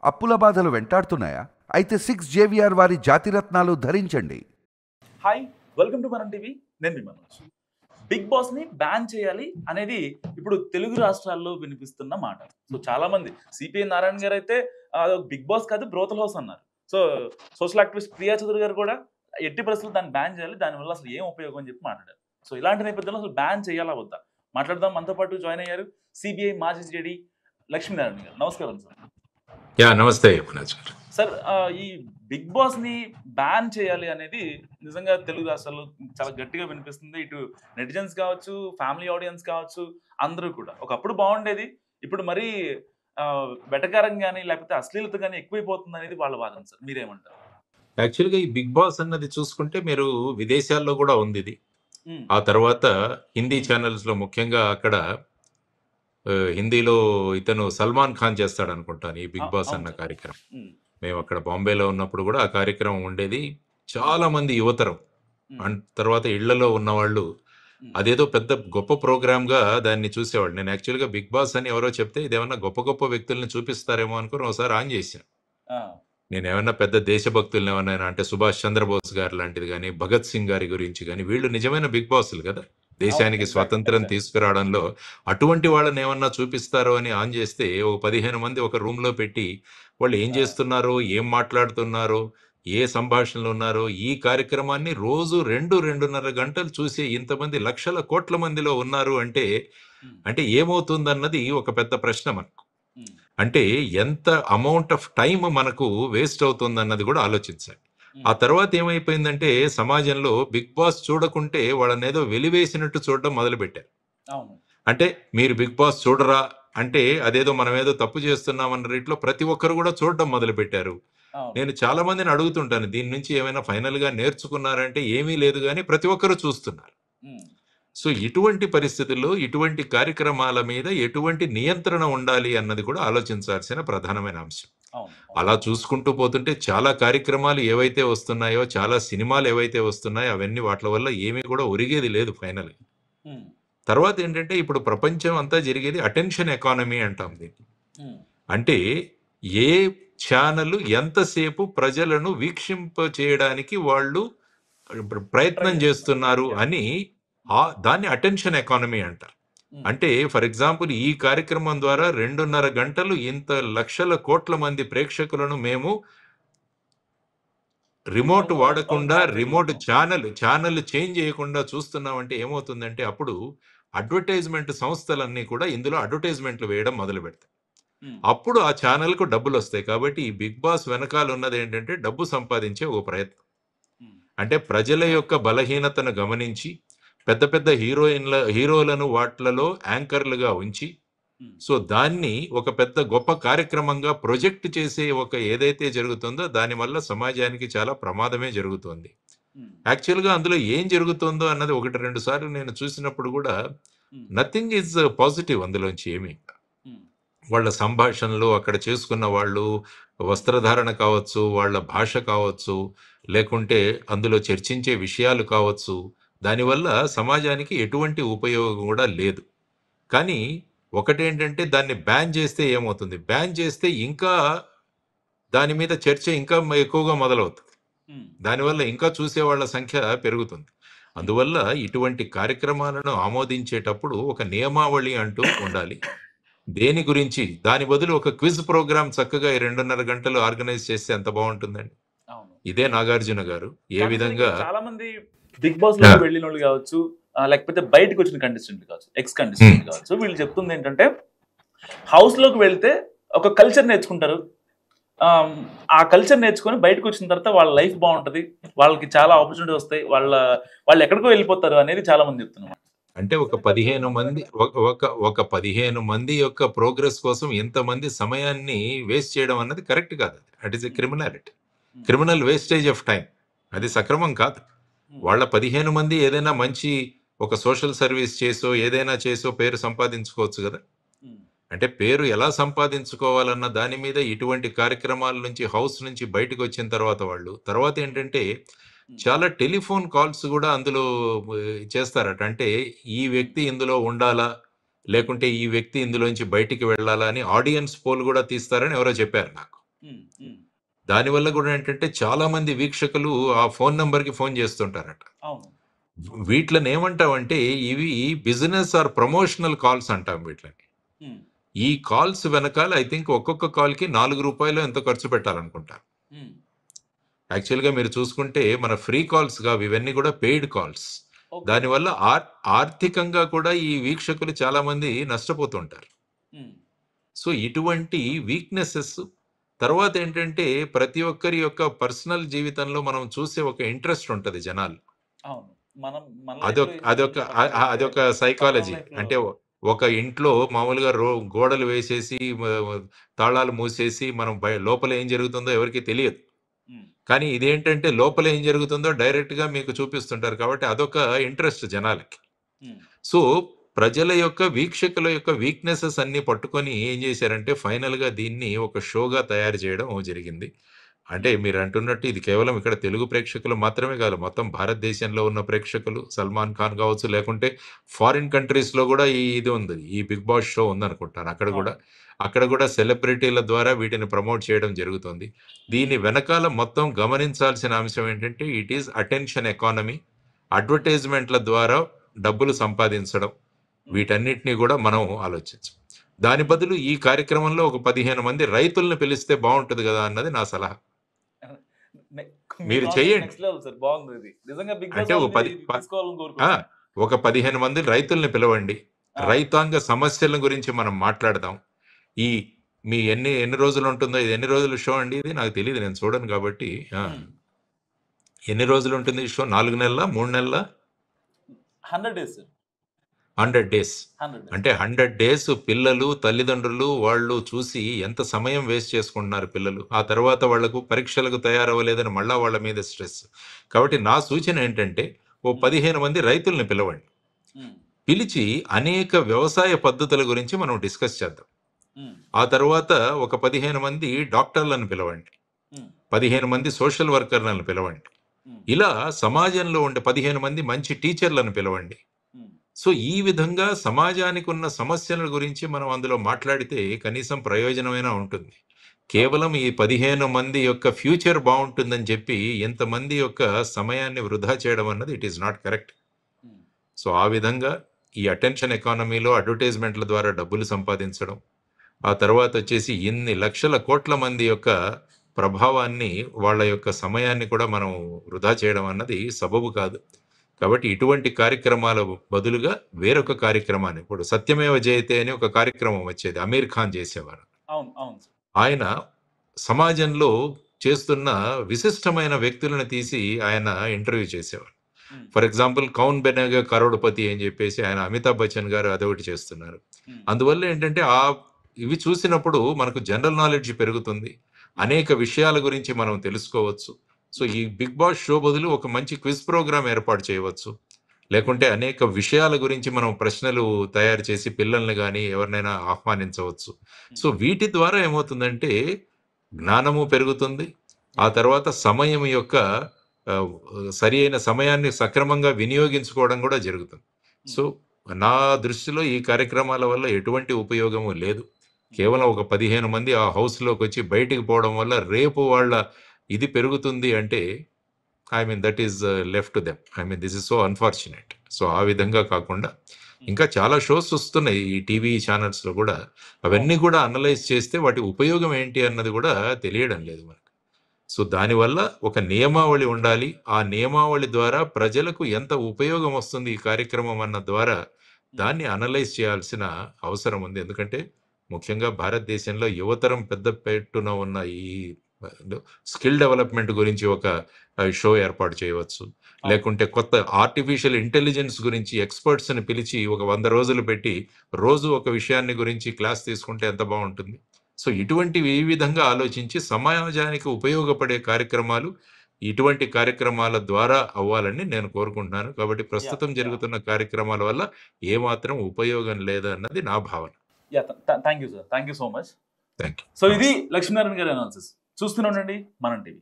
అప్పుల బాధలు వెంటాడుతున్నాయా? అయితే 6 JVR వారి జాతిరత్నాలు ధరించండి. హాయ్, వెల్కమ్ టు మనం టీవీ. నేను మీ మనోజ్. బిగ్ బాస్ ని బ్యాన్ చేయాలి అనేది ఇప్పుడు తెలుగు రాష్ట్రాల్లో వినిపిస్తున్న మాట. సో చాలా మంది సిపిఐ నారాయణ గారు అయితే బిగ్ బాస్ కాదు బ్రోతల్ హౌస్ అన్నారు. So social activist Priya Chowdary గారు కూడా ఎట్టి పరిస్థితుల్లో దాన్ని బ్యాన్ చేయాలి, దానివల్ల అసలు ఏం ఉపయోగం అని చెప్పి మాట్లాడారు. సో ఇలాంటి నేపథ్యంలో అసలు బ్యాన్ చేయాలా వద్దా మాట్లాడదాం. మనతో పాటు జాయిన్ అయ్యారు సిబిఐ మాజీ జేడీ లక్ష్మీనారాయణ గారు. నమస్కారం సార్. నమస్తే మనోజ్ గారు. సార్, ఈ బిగ్ బాస్ ని బ్యాన్ చేయాలి అనేది నిజంగా తెలుగు రాష్ట్రాల్లో చాలా గట్టిగా వినిపిస్తుంది. ఇటు నెటిజన్స్ కావచ్చు, ఫ్యామిలీ ఆడియన్స్ కావచ్చు, అందరూ కూడా. ఒకప్పుడు బాగుండేది, ఇప్పుడు మరీ వెటకారం కానీ లేకపోతే అశ్లీలత కానీ ఎక్కువైపోతుంది అనేది వాళ్ళ వాదన. సార్ మీరేమంటారు? యాక్చువల్గా ఈ బిగ్ బాస్ అన్నది చూసుకుంటే మీరు విదేశాల్లో కూడా ఉంది ఇది. ఆ తర్వాత హిందీ ఛానల్స్ లో ముఖ్యంగా అక్కడ హిందీలో ఇతను సల్మాన్ ఖాన్ చేస్తాడు అనుకుంటాను ఈ బిగ్ బాస్ అన్న కార్యక్రమం. మేము అక్కడ బాంబేలో ఉన్నప్పుడు కూడా ఆ కార్యక్రమం ఉండేది. చాలా మంది యువతరం తర్వాత ఇళ్లలో ఉన్నవాళ్ళు అదేదో పెద్ద గొప్ప ప్రోగ్రామ్ గా దాన్ని చూసేవాళ్ళు. నేను యాక్చువల్గా బిగ్ బాస్ అని ఎవరో చెప్తే ఇదేమన్నా గొప్ప గొప్ప వ్యక్తుల్ని చూపిస్తారేమో అనుకుని ఒకసారి ఆన్ చేశాను. నేను ఏమన్నా పెద్ద దేశభక్తుల్ని ఏమన్నా అంటే సుభాష్ చంద్రబోస్ గారు లాంటిది కానీ, భగత్ సింగ్ గారి గురించి కానీ, వీళ్ళు నిజమైన బిగ్ బాస్లు కదా, దేశానికి స్వాతంత్రం తీసుకురావడంలో అటువంటి వాళ్ళని ఏమన్నా చూపిస్తారో అని ఆన్ చేస్తే ఒక 15 మంది ఒక రూమ్ లో పెట్టి వాళ్ళు ఏం చేస్తున్నారో, ఏం మాట్లాడుతున్నారో, ఏ సంభాషణలు ఉన్నారో ఈ కార్యక్రమాన్ని రోజు 2-2.5 గంటలు చూసే ఇంతమంది లక్షల కోట్ల మందిలో ఉన్నారు అంటే ఏమవుతుందన్నది ఒక పెద్ద ప్రశ్న మనకు. అంటే ఎంత అమౌంట్ ఆఫ్ టైం మనకు వేస్ట్ అవుతుందన్నది కూడా ఆలోచించాలి. ఆ తర్వాత ఏమైపోయిందంటే సమాజంలో బిగ్ బాస్ చూడకుంటే వాళ్ళని ఏదో వెలివేసినట్టు చూడడం మొదలుపెట్టారు. అంటే మీరు బిగ్ బాస్ చూడరా అంటే అదేదో మనం ఏదో తప్పు చేస్తున్నామన్న రీతిలో ప్రతి ఒక్కరు కూడా చూడడం మొదలు పెట్టారు. నేను చాలా మందిని అడుగుతుంటాను, దీని నుంచి ఏమైనా ఫైనల్ గా నేర్చుకున్నారంటే ఏమీ లేదు, కానీ ప్రతి ఒక్కరు చూస్తున్నారు. సో ఇటువంటి పరిస్థితుల్లో ఇటువంటి కార్యక్రమాల మీద ఎటువంటి నియంత్రణ ఉండాలి అన్నది కూడా ఆలోచించాల్సిన ప్రధానమైన అంశం. అలా చూసుకుంటూ పోతుంటే చాలా కార్యక్రమాలు ఏవైతే వస్తున్నాయో, చాలా సినిమాలు ఏవైతే వస్తున్నాయో అవన్నీ వాటి వల్ల ఏమీ కూడా ఒరిగేది లేదు ఫైనల్. తర్వాత ఏంటంటే ఇప్పుడు ప్రపంచం అంతా జరిగేది అటెన్షన్ ఎకానమీ అంటాం దీన్ని. అంటే ఏ ఛానల్ ఎంతసేపు ప్రజలను వీక్షింప చేయడానికి వాళ్ళు ప్రయత్నం చేస్తున్నారు అని దాన్ని అటెన్షన్ ఎకానమీ అంటారు. అంటే ఫర్ ఎగ్జాంపుల్ ఈ కార్యక్రమం ద్వారా 2.5 గంటలు ఇంత లక్షల కోట్ల మంది ప్రేక్షకులను మేము రిమోట్ వాడకుండా, రిమోట్ ఛానల్ చేంజ్ చేయకుండా చూస్తున్నామంటే ఏమవుతుందంటే అప్పుడు అడ్వర్టైజ్మెంట్ సంస్థలన్నీ కూడా ఇందులో అడ్వర్టైజ్మెంట్లు వేయడం మొదలు పెడతాయి. అప్పుడు ఆ ఛానల్కు డబ్బులు వస్తాయి. కాబట్టి ఈ బిగ్ బాస్ వెనకాల ఉన్నది ఏంటంటే డబ్బు సంపాదించే ఒక ప్రయత్నం. అంటే ప్రజల యొక్క బలహీనతను గమనించి పెద్ద పెద్ద హీరోలను వాటిలలో యాంకర్లుగా ఉంచి సో దాన్ని ఒక పెద్ద గొప్ప కార్యక్రమంగా ప్రొజెక్ట్ చేసే ఒక ఏదైతే జరుగుతుందో దానివల్ల సమాజానికి చాలా ప్రమాదమే జరుగుతుంది. యాక్చువల్గా అందులో ఏం జరుగుతుందో అన్నది 1-2 సార్లు నేను చూసినప్పుడు కూడా నథింగ్ ఈజ్ పాజిటివ్ అందులోంచి ఏమీ. వాళ్ళ సంభాషణలు, అక్కడ చేసుకున్న వాళ్ళు వస్త్రధారణ కావచ్చు, వాళ్ళ భాష కావచ్చు, లేకుంటే అందులో చర్చించే విషయాలు కావచ్చు, దానివల్ల సమాజానికి ఎటువంటి ఉపయోగం కూడా లేదు. కానీ ఒకటేంటంటే దాన్ని బ్యాన్ చేస్తే ఏమవుతుంది, బ్యాన్ చేస్తే ఇంకా దాని మీద చర్చ ఇంకా ఎక్కువగా మొదలవుతుంది. దానివల్ల ఇంకా చూసేవాళ్ళ సంఖ్య పెరుగుతుంది. అందువల్ల ఇటువంటి కార్యక్రమాలను ఆమోదించేటప్పుడు ఒక నియమావళి అంటూ ఉండాలి. దేని గురించి దాని బదులు ఒక క్విజ్ ప్రోగ్రామ్ చక్కగా 2.5 గంటలు ఆర్గనైజ్ చేస్తే ఎంత బాగుంటుందండి. ఇదే నాగార్జున గారు ఏ విధంగా చాలా మంది బిగ్ బాస్ లో వెళ్ళిన వాళ్ళు కావచ్చు, లేకపోతే బయటకు వచ్చిన కంటెస్టెంట్ కావచ్చు, ఎక్స్ కంటెస్టెంట్ కావచ్చు, వీళ్ళు చెప్తుంది ఏంటంటే హౌస్ లోకి వెళ్తే ఒక కల్చర్ నేర్చుకుంటారు, ఆ కల్చర్ నేర్చుకొని బయటకు వచ్చిన తర్వాత వాళ్ళ లైఫ్ బాగుంటది, వాళ్ళకి చాలా ఆపర్చునిటీ వస్తాయి, వాళ్ళు ఎక్కడికో వెళ్ళిపోతారు అనేది చాలా మంది చెప్తున్నారు. అంటే ఒక 15 మంది యొక్క ప్రోగ్రెస్ కోసం ఎంతమంది సమయాన్ని వేస్ట్ చేయడం అన్నది కరెక్ట్ కాదు. That is a criminal wastage of time. అది సక్రమం కాదు. వాళ్ళ 15 మంది ఏదైనా మంచి ఒక సోషల్ సర్వీస్ చేసో ఏదైనా చేసో పేరు సంపాదించుకోవచ్చు కదా. అంటే పేరు ఎలా సంపాదించుకోవాలన్న దాని మీద ఇటువంటి కార్యక్రమాల నుంచి, హౌస్ నుంచి బయటకు వచ్చిన తర్వాత ఏంటంటే చాలా టెలిఫోన్ కాల్స్ కూడా అందులో చేస్తారట. అంటే ఈ వ్యక్తి ఇందులో ఉండాలా, లేకుంటే ఈ వ్యక్తి ఇందులోంచి బయటికి వెళ్ళాలా అని ఆడియన్స్ పోల్ కూడా తీస్తారని ఎవరో చెప్పారు నాకు. దానివల్ల కూడా ఏంటంటే చాలా మంది వీక్షకులు ఆ ఫోన్ నంబర్కి ఫోన్ చేస్తుంటారట. అవును. వీటిని ఏమంటామంటే ఇవి బిజినెస్ ఆర్ ప్రమోషనల్ కాల్స్ అంటాం వీటిని. ఈ కాల్స్ వెనకాల ఐ థింక్ ఒక్కొక్క కాల్కి ₹4 ఎంతో ఖర్చు పెట్టాలనుకుంటారు. యాక్చువల్గా మీరు చూసుకుంటే మన ఫ్రీ కాల్స్ కావు, ఇవన్నీ కూడా పెయిడ్ కాల్స్. దానివల్ల ఆర్థికంగా కూడా ఈ వీక్షకులు చాలా మంది నష్టపోతుంటారు. సో ఇటువంటి వీక్నెసెస్ తర్వాత ఏంటంటే ప్రతి ఒక్కరి యొక్క పర్సనల్ జీవితంలో మనం చూసే ఒక ఇంట్రెస్ట్ ఉంటుంది జనాలు. అదొక సైకాలజీ. అంటే ఒక ఇంట్లో మామూలుగా గోడలు వేసేసి తాళాలు మూసేసి మనం లోపల ఏం జరుగుతుందో ఎవరికి తెలియదు. కానీ ఇదేంటంటే లోపల ఏం జరుగుతుందో డైరెక్ట్ గా మీకు చూపిస్తుంటారు కాబట్టి అదొక ఇంట్రెస్ట్ జనాలకి. సో ప్రజల యొక్క వీక్షకుల యొక్క వీక్నెసెస్ అన్ని పట్టుకొని ఏం చేశారంటే ఫైనల్ గా దీన్ని ఒక షోగా తయారు చేయడం జరిగింది. అంటే మీరు అంటున్నట్టు ఇది కేవలం ఇక్కడ తెలుగు ప్రేక్షకులు మాత్రమే కాదు, మొత్తం భారతదేశంలో ఉన్న ప్రేక్షకులు, సల్మాన్ ఖాన్ కావచ్చు, లేకుంటే ఫారిన్ కంట్రీస్ లో కూడా ఇది ఉంది, ఈ బిగ్ బాస్ షో ఉందనుకుంటాను. అక్కడ కూడా సెలబ్రిటీల ద్వారా వీటిని ప్రమోట్ చేయడం జరుగుతుంది. దీని వెనకాల మొత్తం గమనించాల్సిన అంశం ఏంటంటే ఇట్ ఈస్ అటెన్షన్ ఎకానమీ, అడ్వర్టైజ్మెంట్ల ద్వారా డబ్బులు సంపాదించడం, వీటన్నిటిని కూడా మనం ఆలోచించాం. దాని బదులు ఈ కార్యక్రమంలో ఒక 15 మంది రైతులను పిలిస్తే బాగుంటుంది కదా అన్నది నా సలహా. మీరు చెయ్యండి. అంటే ఒక 15 మంది రైతుల్ని పిలవండి, రైతాంగ సమస్యల గురించి మనం మాట్లాడదాం. మీ ఎన్ని రోజులు ఉంటుందో, ఇది ఎన్ని రోజులు షో అండి? ఇది నాకు తెలియదు, నేను చూడను కాబట్టి. ఎన్ని రోజులు ఉంటుంది షో? 4 నెలల 3 నెలల? 100 డేస్. అంటే 100 డేస్ పిల్లలు, తల్లిదండ్రులు వాళ్ళు చూసి ఎంత సమయం వేస్ట్ చేసుకుంటున్నారు పిల్లలు. ఆ తర్వాత వాళ్లకు పరీక్షలకు తయారవ్వలేదని మళ్ళా వాళ్ళ మీద స్ట్రెస్. కాబట్టి నా సూచన ఏంటంటే ఓ 15 మంది రైతుల్ని పిలవండి, పిలిచి అనేక వ్యవసాయ పద్ధతుల గురించి మనం డిస్కస్ చేద్దాం. ఆ తర్వాత ఒక 15 మంది డాక్టర్లను పిలవండి, 15 మంది సోషల్ వర్కర్లను పిలవండి, ఇలా సమాజంలో ఉండే 15 మంది మంచి టీచర్లను పిలవండి. సో ఈ విధంగా సమాజానికి ఉన్న సమస్యల గురించి మనం అందులో మాట్లాడితే కనీసం ప్రయోజనమైనా ఉంటుంది. కేవలం ఈ 15 మంది యొక్క ఫ్యూచర్ బాగుంటుందని చెప్పి ఎంతమంది యొక్క సమయాన్ని వృధా చేయడం అన్నది it is not correct. So ఆ విధంగా ఈ అటెన్షన్ ఎకానమీలో అడ్వర్టైజ్మెంట్ల ద్వారా డబ్బులు సంపాదించడం, ఆ తర్వాత వచ్చేసి ఇన్ని లక్షల కోట్ల మంది యొక్క ప్రభావాన్ని, వాళ్ళ యొక్క సమయాన్ని కూడా మనం వృధా చేయడం అన్నది సబబు కాదు. కాబట్టి ఇటువంటి కార్యక్రమాల బదులుగా వేరొక కార్యక్రమాన్ని, ఇప్పుడు సత్యమేవ జయతే అని ఒక కార్యక్రమం వచ్చేది, అమీర్ ఖాన్ చేసేవారు. ఆయన సమాజంలో చేస్తున్న విశిష్టమైన వ్యక్తులను తీసి ఆయన ఇంటర్వ్యూ చేసేవారు. ఫర్ ఎగ్జాంపుల్ కౌన్ బెనేగా కరోడ్పతి అని చెప్పేసి ఆయన అమితాబ్ బచ్చన్ గారు అదొకటి చేస్తున్నారు. అందువల్ల ఏంటంటే ఇవి చూసినప్పుడు మనకు జనరల్ నాలెడ్జ్ పెరుగుతుంది, అనేక విషయాల గురించి మనం తెలుసుకోవచ్చు. సో ఈ బిగ్ బాస్ షో బదులు ఒక మంచి క్విజ్ ప్రోగ్రామ్ ఏర్పాటు చేయవచ్చు, లేకుంటే అనేక విషయాల గురించి మనం ప్రశ్నలు తయారు చేసి పిల్లల్ని కానీ ఎవరినైనా ఆహ్వానించవచ్చు. సో వీటి ద్వారా ఏమవుతుందంటే జ్ఞానము పెరుగుతుంది, ఆ తర్వాత సమయం యొక్క సరి అయిన సమయాన్ని సక్రమంగా వినియోగించుకోవడం కూడా జరుగుతుంది. సో నా దృష్టిలో ఈ కార్యక్రమాల వల్ల ఎటువంటి ఉపయోగము లేదు. కేవలం ఒక 15 మంది ఆ హౌస్లోకి వచ్చి బయటికి పోవడం వల్ల రేపు వాళ్ళ ఇది పెరుగుతుంది అంటే that is left to them. This is so unfortunate. So ఆ విధంగా కాకుండా ఇంకా చాలా షోస్ వస్తున్నాయి ఈ టీవీ ఛానల్స్లో కూడా, అవన్నీ కూడా అనలైజ్ చేస్తే వాటి ఉపయోగం ఏంటి అన్నది కూడా తెలియడం లేదు మనకు. సో దానివల్ల ఒక నియమావళి ఉండాలి, ఆ నియమావళి ద్వారా ప్రజలకు ఎంత ఉపయోగం వస్తుంది ఈ కార్యక్రమం అన్న ద్వారా దాన్ని అనలైజ్ చేయాల్సిన అవసరం ఉంది. ఎందుకంటే ముఖ్యంగా భారతదేశంలో యువతరం పెద్ద పెట్టున ఉన్న ఈ స్కిల్ డెవలప్మెంట్ గురించి ఒక షో ఏర్పాటు చేయవచ్చు, లేకుంటే కొత్త ఆర్టిఫిషియల్ ఇంటెలిజెన్స్ గురించి ఎక్స్పర్ట్స్ని పిలిచి ఒక 100 రోజులు పెట్టి రోజు ఒక విషయాన్ని గురించి క్లాస్ తీసుకుంటే ఎంత బాగుంటుంది. సో ఇటువంటివి ఈ విధంగా ఆలోచించి సమాజానికి ఉపయోగపడే కార్యక్రమాలు ఇటువంటి కార్యక్రమాల ద్వారా అవ్వాలని నేను కోరుకుంటున్నాను. కాబట్టి ప్రస్తుతం జరుగుతున్న కార్యక్రమాల వల్ల ఏమాత్రం ఉపయోగం లేదన్నది నా భావన. Thank you sir, thank you so much. Thank you. So ఇది లక్ష్మీనారాయణ గారి అనాలిసిస్. చూస్తూనే ఉండండి మనం టీవీ.